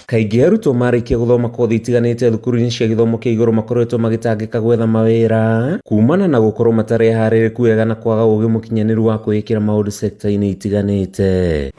Kaingĩ arutwo marĩkia gũthoma kothi itiganĩte thukuru-inĩ cia gĩthomo kĩa igũrũ makoretwo magĩtangĩka gwetha mawĩra kumana na gũkorwo matarĩ harĩrĩku wega na kwaga ũgĩ mũkinyanĩru wa kwĩĩkĩra maũndũ sector-inĩ itiganĩte.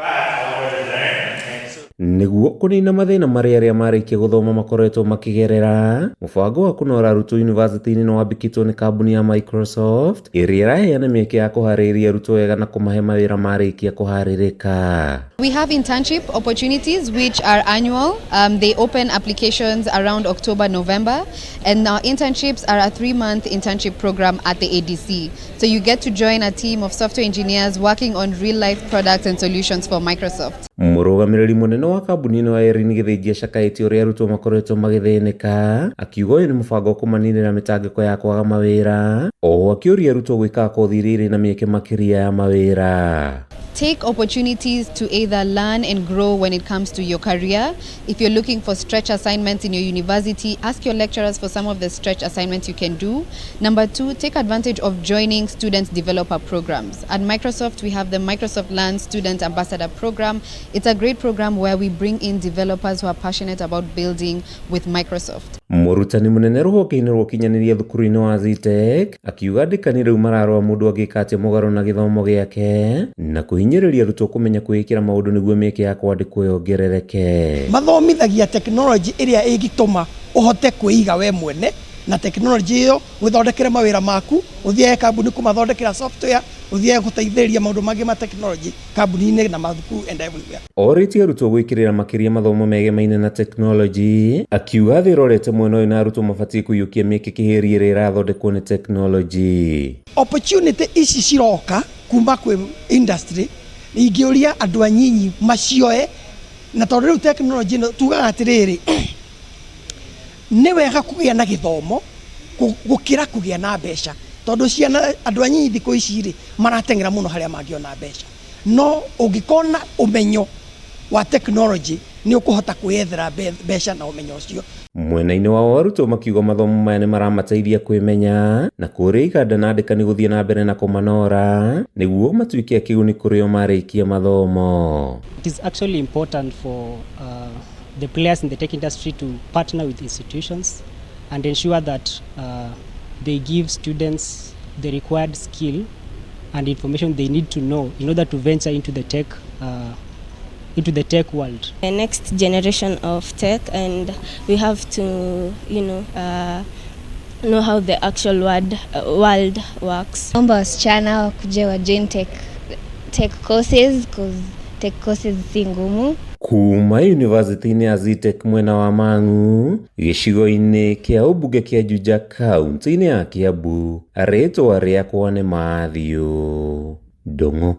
Nĩguo kũnina mathĩna marĩa arĩa marĩkia gũthoma makoretwo makĩgerera, mũbango wa kũnora arutwo yunivasĩtĩ-inĩ nĩ wambĩkĩtwo nĩ kambuni ya Microsoft ĩrĩa ĩraheana mĩeke ya kũharĩrĩria arutwo wega na kũmahe mawĩra marĩkia kũharĩrĩka. We have internship opportunities which are annual. They open applications around October, November, and our internships are a 3-month internship program at the ADC. So you get to join a team of software engineers working on real-life products and solutions for Microsoft. Mũrũgamĩrĩri mũnene wa kambuni ĩno Irene Gĩthĩnji acakaĩtie ũrĩa arutwo makoretwo magĩthĩnĩka, akiuga ũyũ nĩ mũbango wa kũmaninĩra mĩtangĩko ya kwaga mawĩra, oho akĩũria arutwo gwĩka kothi iria irĩ na mĩeke makĩria ya mawĩra. Take opportunities to either learn and grow when it comes to your career. If you're looking for stretch assignments in your university, ask your lecturers for some of the stretch assignments you can do. Number 2, take advantage of joining student developer programs. At Microsoft, we have the Microsoft Learn Student Ambassador Program. It's a great program where we bring in developers who are passionate about building with Microsoft. Mũrutani mũnene rũhonge-inĩ rwa ũkinyanĩria thukuru-inĩ wa Zetech akiuga andĩkani rĩu mararora mũndũ angĩka atĩa mũgarũ na gĩthomo gĩake na kũhinyĩrĩria arutwo kũmenya kwĩĩkĩra maũndũ nĩguo mĩeke ya kwandĩkwo yongerereke. Mathomithagia tekinoronjĩ ĩrĩa ĩngĩtũma ũhote kwĩiga we mwene na tekinoronjĩ ĩyo gwĩthondekera mawĩra maku, ũthiaga kambuni kũmathondekera software, ũthiaga gũteithĩrĩria maũndũ mangĩ ma tekinoronjĩ kambuni-inĩ na mathukuru and everywhere. Orĩtie arutwo gwĩkĩrĩra makĩria mathomo megemaine na tekinoronjĩ, akiuga thĩ ĩrorete mwena ũyũ na arutwo mabatiĩ kũiyũkia mĩeke kĩhĩri ĩrĩa ĩrathondekwo nĩ tekinoronjĩ. Opportunity ici ciroka kuma kwĩ industry, ingĩũria andũ anyinyi macioe, na tondũ rĩu tekinoronjĩ ĩno tugaga atĩrĩrĩ, nĩ wega kũgĩa na gĩthomo gũkĩra kũgĩa na mbeca, tondũ ciana andũ anyinyi thikũ ici rĩ marateng'era mũno harĩa mangĩona mbeca, no ũngĩkorwo na ũmenyo wa tekinoronjĩ nĩ ũkũhota kwĩyethera mbeca na ũmenyo ũcio. Mwena-inĩ wao arutwo makiuga mathomo maya nĩ maramateithia kwĩmenya na kũrĩa iganda na andĩkani gũthiĩ na mbere na kũmanora nĩguo matuĩke a kĩguni kũrĩ o marĩkia mathomo. It is actually important for the players in the tech industry to partner with institutions and ensure that they give students the required skill and information they need to know in order to venture into the tech world. The next generation of tech, and we have to, know how the actual world works. Naomba wasichana wakuje wa join tech courses because tech courses si ngumu. Kuma yunivasĩtĩ-inĩ ya Zetech mwena wa Mang'u, gĩcigo-inĩ kĩa ũmbunge kĩa Juja kaunti-inĩ ya Kiambu, rĩĩtwa rĩakwa nĩ Mathew Ndung'u.